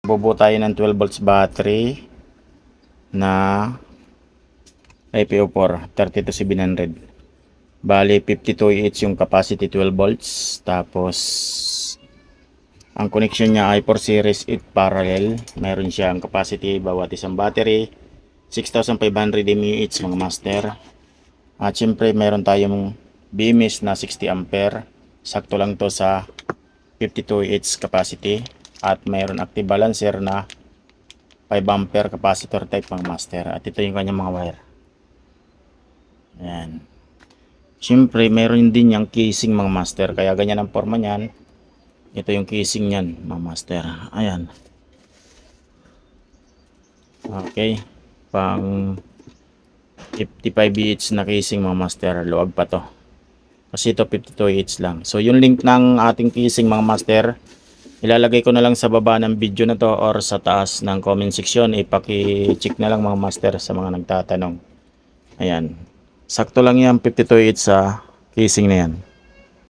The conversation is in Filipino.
Bubuo tayo ng 12 volts battery na IPO4 32700. Bali 52 yung capacity, 12 volts. Tapos ang connection niya ay 4 series 8 parallel. Meron siyang capacity bawat isang battery 6500 mAh mga master. At syempre meron tayong BMS na 60 ampere. Sakto lang to sa 52 capacity. At mayroon active balancer na 5 ampere capacitor type mga master. At ito yung kanyang mga wire. Ayan. Siyempre meron din yung casing mga master. Kaya ganyan ang forma niyan. Ito yung casing niyan mga master. Ayan. Okay. Pang 55 na casing mga master. Luwag pa to. Kasi ito 52 lang. So yung link ng ating casing mga master, ilalagay ko na lang sa baba ng video na to or sa taas ng comment section. Ipaki-check na lang mga master sa mga nagtatanong. Ayan. Sakto lang yan 52 sa casing na yan.